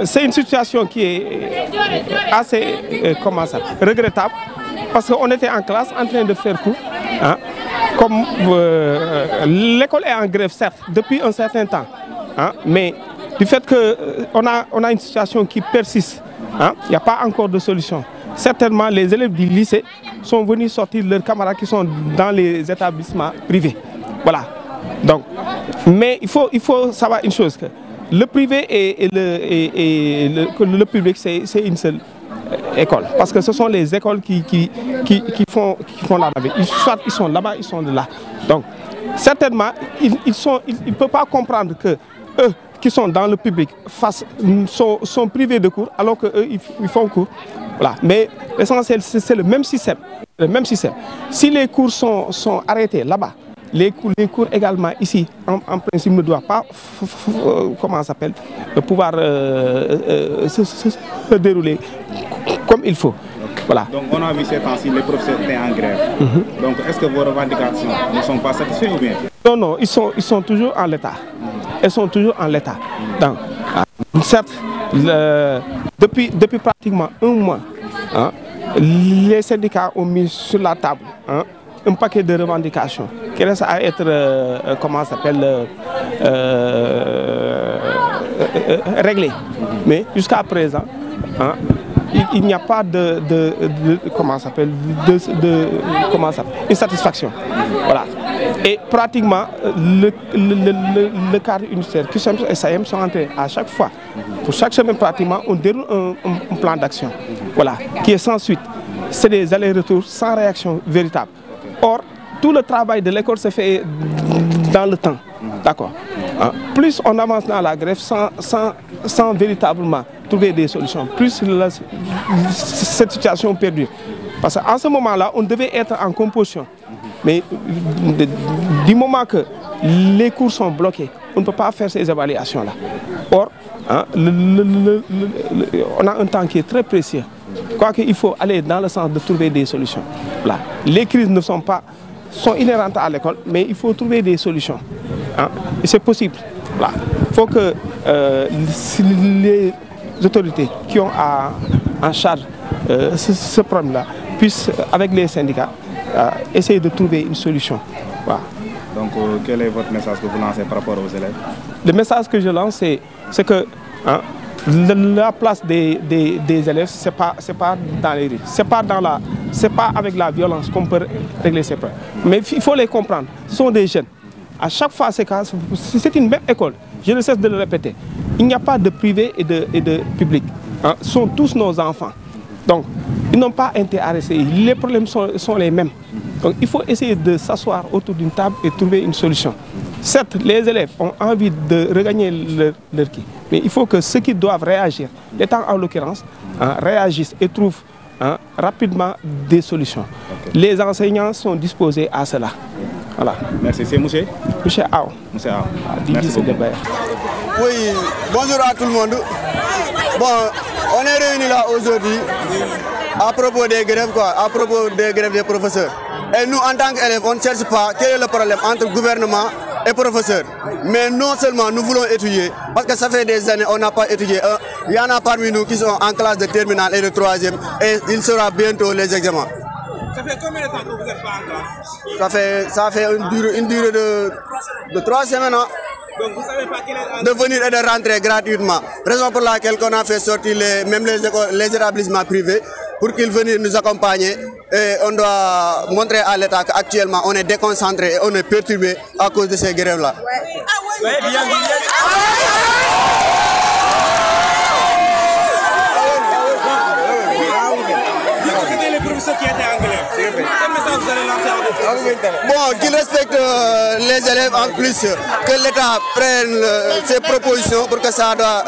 c'est une situation qui est assez regrettable parce qu'on était en classe en train de faire cours. Hein, comme l'école est en grève, certes, depuis un certain temps, hein, mais du fait qu'on a une situation qui persiste, hein, il n'y a pas encore de solution. Certainement, les élèves du lycée sont venus sortir leurs camarades qui sont dans les établissements privés. Voilà. Donc, mais il faut savoir une chose, que le privé et le public, c'est une seule école. Parce que ce sont les écoles qui font la navette. Soit ils sont là-bas, ils sont de là. Donc, certainement, ils ne peuvent pas comprendre que eux qui sont dans le public sont privés de cours alors qu'eux, ils font cours. Voilà. Mais l'essentiel, c'est le même système. Le même système. Si les cours sont arrêtés là-bas, les cours également ici, en principe, ne doivent pas pouvoir se dérouler comme il faut. Voilà. Donc on a vu ces temps-ci les professeurs étaient en grève. Donc est-ce que vos revendications ne sont pas satisfaites ou bien? Non, non, ils sont toujours en l'état. Elles sont toujours en l'état. Donc, certes, depuis pratiquement un mois, hein, les syndicats ont mis sur la table, hein, un paquet de revendications qui reste à être, réglé. Mais jusqu'à présent, hein, il n'y a pas une satisfaction. Voilà. Et pratiquement, le cadre unitaire, QSEMS et SAEM sont entrés à chaque fois. Pour chaque semaine, pratiquement, on déroule un plan d'action. Voilà, qui est sans suite. C'est des allers-retours sans réaction véritable. Or, tout le travail de l'école se fait dans le temps. D'accord. Hein? Plus on avance dans la grève sans véritablement trouver des solutions, plus cette situation perdure. Parce qu'en ce moment-là, on devait être en composition. Mais du moment que les cours sont bloqués, on ne peut pas faire ces évaluations-là. Or, hein, on a un temps qui est très précieux. Quoique il faut aller dans le sens de trouver des solutions. Là. Les crises sont inhérentes à l'école, mais il faut trouver des solutions. Hein? Et c'est possible. Là. Il faut que les autorités qui ont en charge ce problème-là puissent, avec les syndicats, essayer de trouver une solution. Voilà. Donc, quel est votre message que vous lancez par rapport aux élèves? Le message que je lance, c'est que hein, la place des élèves, ce n'est pas dans les rues, ce n'est pas avec la violence qu'on peut régler ces problèmes. Mais il faut les comprendre, ce sont des jeunes. À chaque fois, c'est une même école, je ne cesse de le répéter. Il n'y a pas de privé et de public. Hein. Ce sont tous nos enfants. Donc, ils n'ont pas intérêt à rester. Les problèmes sont les mêmes. Donc, il faut essayer de s'asseoir autour d'une table et trouver une solution. Certes, les élèves ont envie de regagner leur qui, mais il faut que ceux qui doivent réagir, l'État en l'occurrence, hein, réagissent et trouvent hein, rapidement des solutions. Okay. Les enseignants sont disposés à cela. Voilà. Merci. C'est monsieur? Monsieur Ao. Monsieur Ao. Merci beaucoup. Oui, bonjour à tout le monde. Bon, on est réunis là aujourd'hui à propos des grèves, à propos des grèves des professeurs. Et nous, en tant qu'élèves, on ne cherche pas quel est le problème entre gouvernement et professeurs. Mais non seulement nous voulons étudier, parce que ça fait des années qu'on n'a pas étudié. Il y en a parmi nous qui sont en classe de terminale et de troisième, et il sera bientôt les examens. Ça fait combien de temps que vous n'êtes pas en classe? Ça fait une durée de 3 semaines. Hein? Donc vous savez pas quelle est de venir et de rentrer gratuitement. Raison pour laquelle on a fait sortir même les établissements privés pour qu'ils viennent nous accompagner. Et on doit montrer à l'État qu'actuellement on est déconcentré et on est perturbé à cause de ces grèves-là. Ouais, bien. C'était les professeurs qui étaient en grève. Quel message vous allez lancer à vous? Bon, qu'ils respectent les élèves en plus, que l'État prenne ses propositions pour que ça doit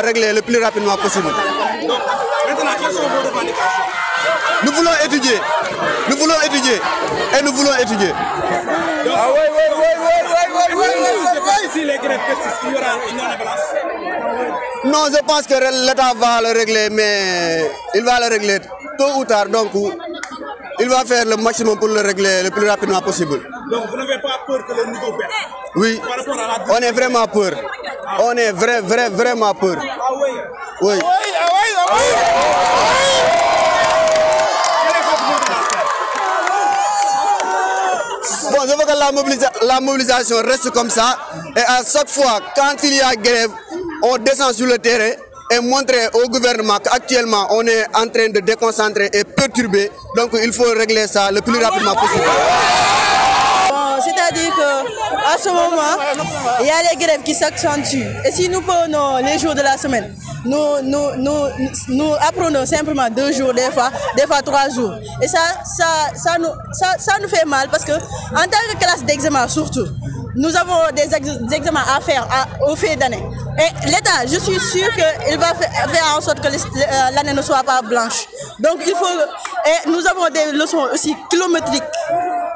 régler le plus rapidement possible. Donc, maintenant, quelles sont vos revendications? Nous voulons étudier. Nous voulons étudier. Et nous voulons étudier. Si les grèves persistent, il y aura une non-balance? Non, je pense que l'État va le régler, mais il va le régler tôt ou tard. Donc, il va faire le maximum pour le régler le plus rapidement possible. Donc, vous n'avez pas peur que le niveau baisse? Oui, on est vraiment peur. On est vraiment peur. Oui. Bon, je veux que la mobilisation reste comme ça. Et à chaque fois, quand il y a grève, on descend sur le terrain et montrer au gouvernement qu'actuellement, on est en train de déconcentrer et perturber. Donc, il faut régler ça le plus rapidement possible. C'est-à-dire qu'à ce moment, il y a les grèves qui s'accentuent. Et si nous prenons les jours de la semaine, nous apprenons simplement 2 jours, des fois 3 jours. Et ça nous fait mal parce que en tant que classe d'examen surtout, nous avons des examens à faire au fil d'année. Et l'État, je suis sûr qu'il va faire en sorte que l'année ne soit pas blanche. Donc il faut, et nous avons des leçons aussi kilométriques.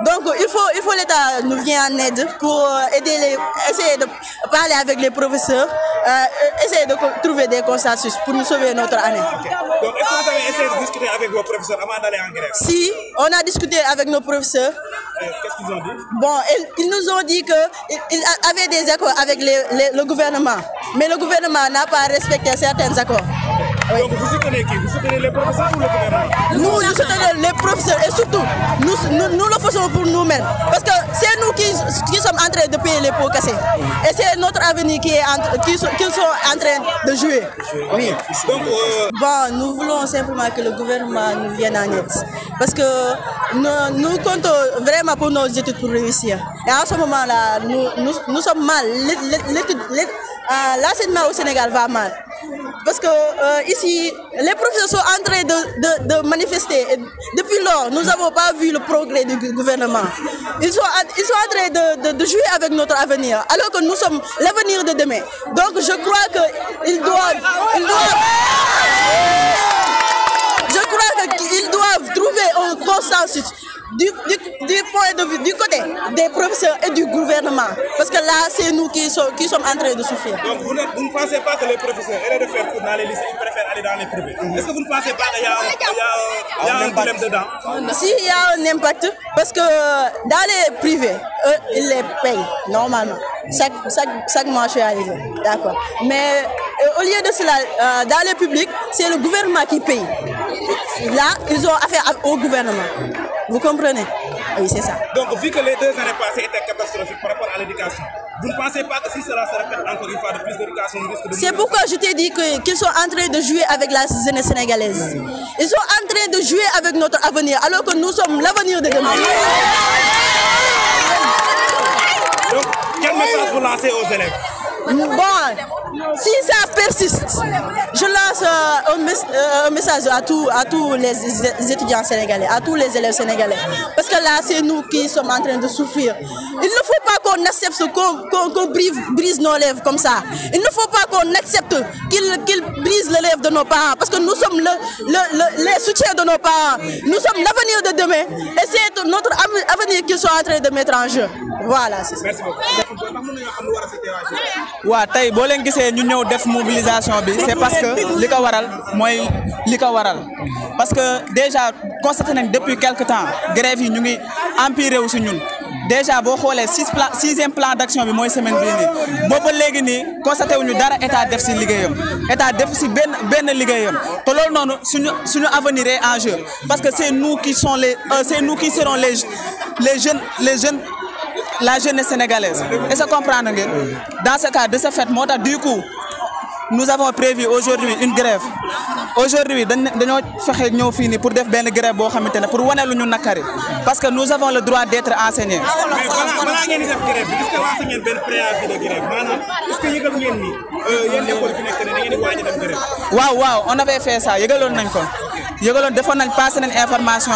Donc il faut l'État nous vient en aide pour essayer de parler avec les professeurs, essayer de trouver des consensus pour nous sauver notre année. Okay. Donc est-ce que vous avez essayé de discuter avec vos professeurs avant d'aller en grève? Si, on a discuté avec nos professeurs. Qu'est-ce qu'ils ont dit? Bon, ils nous ont dit qu'ils avaient des accords avec le gouvernement, mais le gouvernement n'a pas respecté certains accords. Oui. Donc vous soutenez qui? Vous soutenez les professeurs ou le gouvernement? Nous soutenons les professeurs et surtout, nous le faisons pour nous-mêmes. Parce que c'est nous qui sommes en train de payer les pots cassés. Et c'est notre avenir qu'ils sont en train de jouer. Oui. Donc, bon, nous voulons simplement que le gouvernement nous vienne en aide. Parce que nous comptons vraiment pour nos études pour réussir. Et en ce moment-là, nous sommes mal. L'enseignement au Sénégal va mal. Parce que ici, les professeurs sont en train de manifester. Et depuis lors, nous n'avons pas vu le progrès du gouvernement. Ils sont en train de jouer avec notre avenir, alors que nous sommes l'avenir de demain. Donc je crois qu'ils doivent trouver un consensus du point de vue, du côté des professeurs et du gouvernement. Parce que là, c'est nous qui sommes en train de souffrir. Donc vous ne pensez pas que les professeurs aient de faire cours dans les lycées, ils préfèrent aller dans les privés? Est-ce que vous ne pensez pas qu'il y a un problème dedans? Si, il y a un impact, parce que dans les privés, eux, ils les payent normalement. Chaque mensualité. D'accord. Mais au lieu de cela, dans les publics, c'est le gouvernement qui paye. Là, ils ont affaire au gouvernement. Vous comprenez? Oui, c'est ça. Donc, vu que les 2 années passées étaient catastrophiques par rapport à l'éducation, vous ne pensez pas que si cela se répète encore une fois de plus d'éducation, nous risque de... C'est pourquoi je t'ai dit qu'ils sont en train de jouer avec la jeunesse sénégalaise. Ils sont en train de jouer avec notre avenir, alors que nous sommes l'avenir de demain. Donc, quel message vous lancez aux élèves? Bon, si ça persiste, je lance un message à tous les étudiants sénégalais, à tous les élèves sénégalais. Parce que là, c'est nous qui sommes en train de souffrir. Il ne faut pas qu'on accepte qu'on brise nos lèvres comme ça. Il ne faut pas qu'on accepte qu'ils brisent les lèvres de nos parents. Parce que nous sommes les soutiens de nos parents. Nous sommes l'avenir de demain. Et c'est notre avenir qu'ils sont en train de mettre en jeu. Voilà, c'est ça. Merci beaucoup. Wa tay bo len gisee ñu ñëw def mobilisation bi c'est parce que li ko waral mooy li ko waral parce que déjà constaté nañ depuis quelque temps grève yi ñu ngi empiré wu si ñun déjà boo xoolee 6e plan d'action bi mooy semaine bii nii booba léegi nii constaté wuñu dara état def si liggéeyam état def si benn liggéeyam te loolu noonu suñu avenir est en jeu parce que c'est nous qui serons les jeunes la jeunesse sénégalaise. Est-ce que comprendre? Dans ce cas, de ce fait, du coup, nous avons prévu aujourd'hui une grève. Aujourd'hui, nous avons fini pour faire une grève pour voir nous nakari. Parce que nous avons le droit d'être enseignés. Mais voilà, est-ce que l'enseignant a un préavis de grève? Est-ce que vous avez grève? Wow, on avait fait ça. Nous avons passé une information.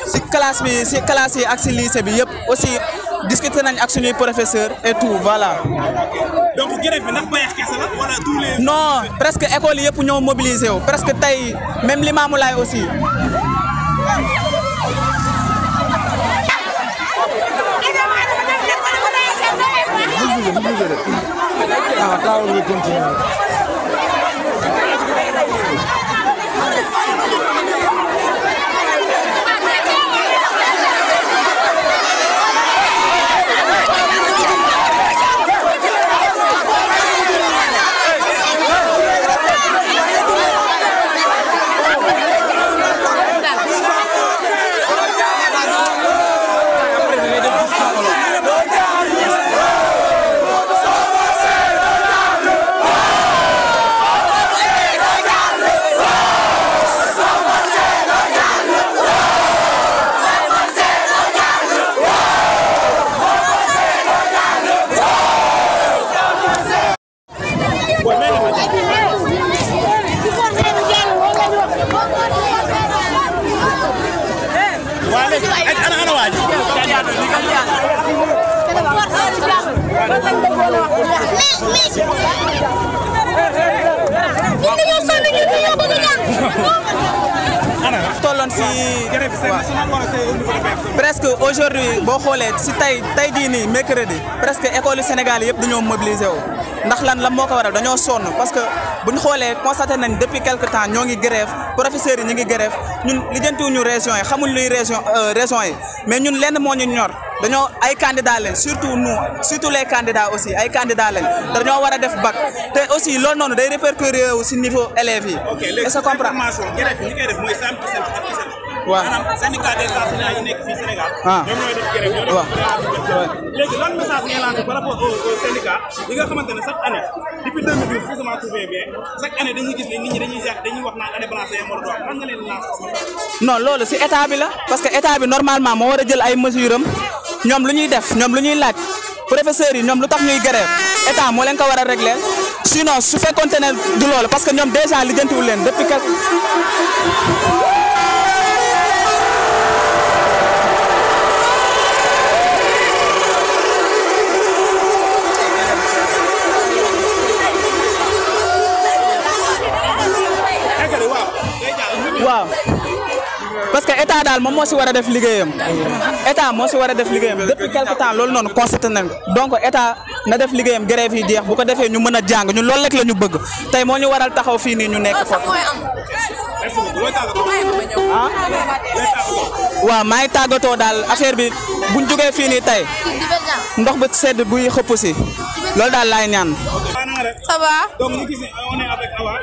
Si classe yi ak si lycée bi yëpp aussi discuter nañ ak suñuy professeurs et tout voilà. Donc grève bi nak bayax kessa la wala tous les... Non, presque école yëpp ñoo mobilisé wu presque tey même Limamoulaye aussi. ana waaj tolloon si presque aujourd'hui boo xoolee si tey jii nii mercredi presque école yu Sénégal yëpp dañoo mobiliser wu ndax lan moo ko waral dañoo sonn parce que bu ñu xoolee constaté nañ depuis quelque temps ñoo ngi grève professeurs yi ñu ngi grève ñun lijjantiwuñu région yi xamuñ luy région yi mais ñun lenn moo ñu ñor dañoo ay candidats lañ surtout les candidats aussi ay candidats lañ dañoo war a def bac te aussi loolu noonu day répercuter wu si niveau élèves yi. est-ce que comprend waaw maanaam syndicat des enseignants yi nekk fii Sénégal. ñoom ñooy def grève ñoo def léegi lan message ngay lancé par rapport au syndicat yi nga xamante ne chaque année depuis 2012 si sama souvenir bien chaque année dañuy gis ne nit ñi dañuy wax naan année blanche moo doon lan nga leen lancé. non loolu si état bi la parce que état bi normalement moo war a jël ay mesures am ñoom lu ñuy def ñoom lu ñuy laaj professeurs yi ñoom lu tax ñuy grève état moo leen ko war a régler sinon su fekkoonte ne du loolu parce que ñoom déjà lijjantiwul leen depuis quelque. waaw parce que état daal moom moo si war a def liggéeyam état moo si war a def liggéeyam depuis quelque temps loolu noonu constaté nañ donc état na def liggéeyam grève yi jeex bu ko defee ñu mën a jàng ñun loolu rek la ñu bëgg tey moo ñu waral taxaw fii nii ñu nekk foofu. waaw maa ngi tàggatoo daal affaire bi buñ jógee fii nii tey ndox bu sedd buy xëpp si loolu daal laay ñaan. Ça va? Donc nous on est avec Awa,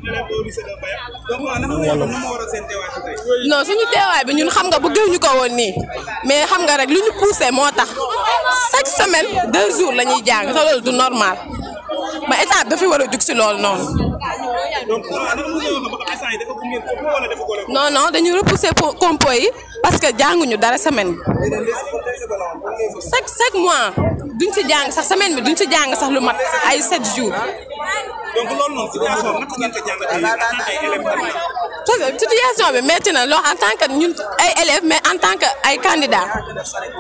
élève au lycée de Mbaye. Donc nan war a seen teewaay si tey. Non suñu teewaay bi ñun xam nga bëgg ñu ko woon nii mais xam nga rek lu ñu poussé moo tax chaque semaine 2 jours la ñuy jàng te loolu du normal ba état dafa war a jug si loolu noonu. Donc instant yi dafa ko ngeen ko wala dafa ko leen. Non dañu repousser compo yi parce que jànguñu dara semaine bi chaque mois duñ si jàng sax semaine bi duñ si jàng sax lu mat ay 7 jours. Donc loolu noonu situation naka ngeen ko jàngatee en tant que élève. Situation bi métti na loo en tant que ñun ay élèves mais en tant que ay candidats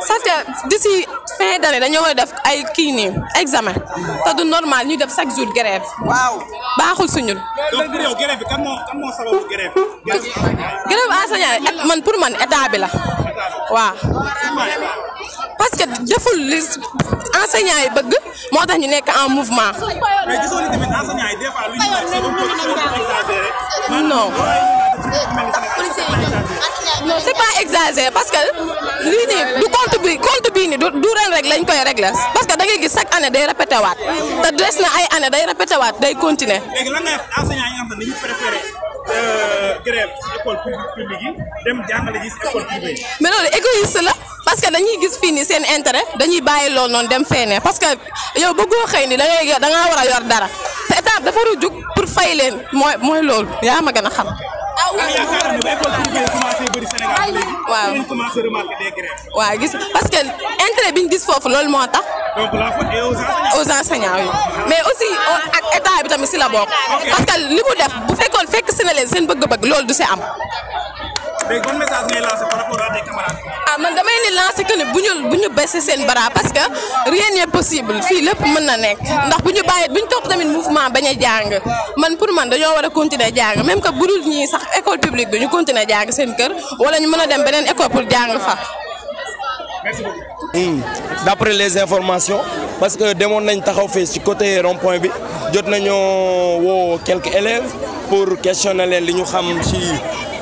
parce que d'ici fin d'année dañoo war a def ay kii nii examen te du normal ñu def chaque jour grève. waaw baaxul si ñun. Donc yow grève bi kan moo sababu grève. grève enseignant man pour man état bi la waaw parce que deful li enseignant yi bëgg moo tax ñu nekk en mouvement. Mais gisoo ni tamit enseignant yi des fois lu ñu exagéré. Non c'est pas exagéré parce que lii nii du compte bii nii du ren rek lañ koy régler parce que da ngay gis chaque année day répété waat te des na ay année day répété waat day continuer. Léegi lan nga enseignant yi nga xam ne dañuy préféré grève ci école publique yi dem jàngale ji ci école privée. Mais loolu égoïste la parce que dañuy gis fii nii seen intérêt dañuy bàyyi loolu noonu dem feneen parce que yow bëggoo xëy ni da ngaa war a yor dara te état dafa war a jug pour fay leen mooy loolu yaa ma gën a xam. yaakaar naa ne ba école privée yi commencé bëri Sénégal léegi. waaw dañu commencé remarquer des grèves. waaw gis parce que intérêt bi ñu gis foofu loolu moo tax. Donc la faute est aux enseignants. Oui mais aussi ak état bi tamit si la bokk. parce que li mu def bu fekkoon fekk si na leen seen bëgg-bëgg loolu du si am. léegi bon message ngay lancé par rapport à tes camarades. Man damay ni lancer que ne bu ñu baissé seen bras parce que rien n'est possible fii lépp mën na nekk ndax bu ñu topp tamit mouvement bañ a jàng man pour man dañoo war a continuer jàng même que budul ñii sax école publique bi ñu continuer jàng seen kër wala ñu mën a dem beneen école pour jàng fa. Merci beaucoup. D'après les informations parce que demoon nañ taxaw fee ci côté rond-point bi jot nañoo woo quelques élèves pour questionner leen li ñu xam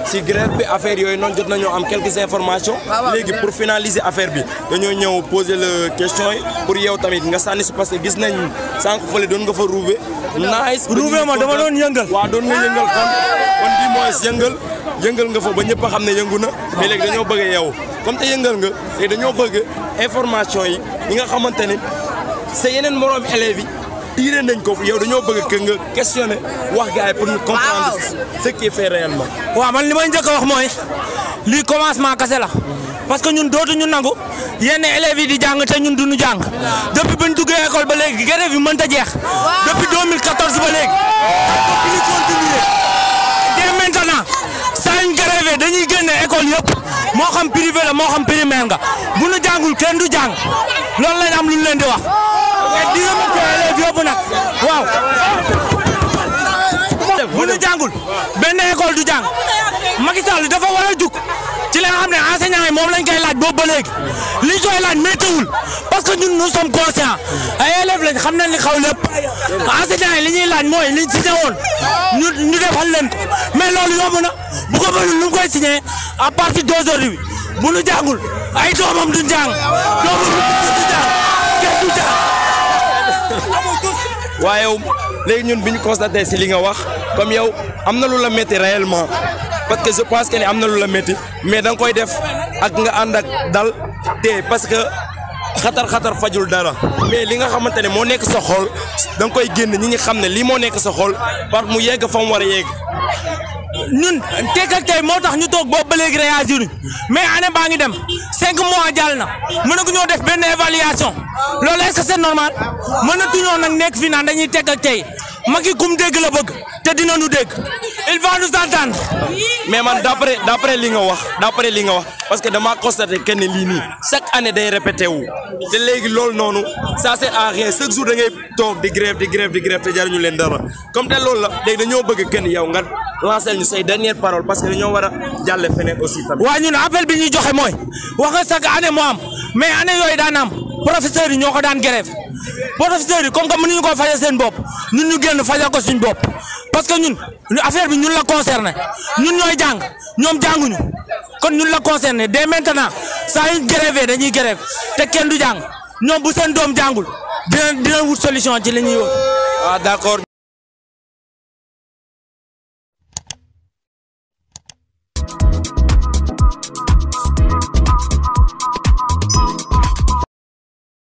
ci grève bi affaire yooyu noonu jot nañoo am quelques informations. léegi pour finaliser affaire bi dañoo ñëw poser la question yi pour yow tamit nga sànni si parce que gis nañ sànq fële doon nga fa roube. nice roube ma dama doon yëngal. waaw doon nga yëngal kon di mooy yëngal nga fa ba ñëpp a xam ne yëngu na mais léegi dañoo bëgg yow comme te yëngal nga léegi dañoo bëgg information yi ñi nga xamante ne sa yeneen moroom élèves yi tiré nañ ko yow dañoo bëgg que nga questionner wax gars yi pour ñu comprendre ce qui est fait réellement. waaw man li may njëkk a wax mooy lii commencement kese la parce que ñun dootuñu nangu yenn élèves yi di jàng te ñun duñu jàng depuis bi ñu duggee école ba léegi grève yi mënta jeex depuis 2014 ba léegi ak ñu continuer dès maintenant saa ñu grève dañuy génne école yëpp moo xam privé la moo xam primaire nga bu nu jàngul kenn du jàng loolu lañ am lu ñu leen di wax et di remercier élèves yëpp nag waaw bu nu jàngul benn école du jàng Macky Sall dafa war a jug ci la nga xam ne enseignants yi moom lañ koy laaj boobu ba léegi liñ koy laaj méttiwul parce que ñun nous sommes conscients ay élèves lañ xam nañ li xaw lépp enseignants yi li ñuy laaj mooy liñ signé woon ñu defal leen ko mais loolu yomb na bu ko mënul nu koy signé à partir d'aujourd'hui bu nu jàngul ay doomam duñ jàng doomam du jàng kenn du jàng. waaye léegi ñun bi ñu constaté si li nga wax comme yow am na lu la métti réellement parce que je pense que ne am na lu la métti mais da nga koy def ak nga ànd ak dal te parce que xatar fajul dara mais li nga xamante ne moo nekk sa xol da nga koy génn ñi xam ne lii moo nekk sa xol parce que mu yegg fa mu war a yegg. ñun tekk ak tey moo tax ñu toog boobu ba léegi réagir mais année baa ngi dem 5 mois jàll na mënaguñoo def benn évaluation loolu est-ce que c'est normal mënatuñoo nag nekk fii naan dañuy tekk ak tey Macky kum dégg la bëgg te dina nu dégg il va nous entendre. mais man d'après li nga wax parce que dama constaté que ne lii nii chaque année day répété wu te léegi loolu noonu ça c'est à rien chaque jour da ngay toog di grève te jaruñu leen dara comme te loolu la léegi dañoo bëgg kenn yow nga lancer ñu say dernière parole parce que dañoo war a jàlle feneen aussi tamit. waaw ñun appel bi ñuy joxe mooy wax nga chaque année moo am mais année yooyu daan am professeurs yi ñoo ko daan grève professeurs yi comme que mënuñu ko fajal seen bopp ñun ñu génn fajal ko suñ bopp parce que ñun affaire bi ñun la concerné ñun ñooy jàng ñoom jànguñu kon ñun la concerné dès maintenant saa yu grève dañuy grève te kenn du jàng ñoom bu seen doom jàngul dina wut solution ci li ñuy wax. d'accord.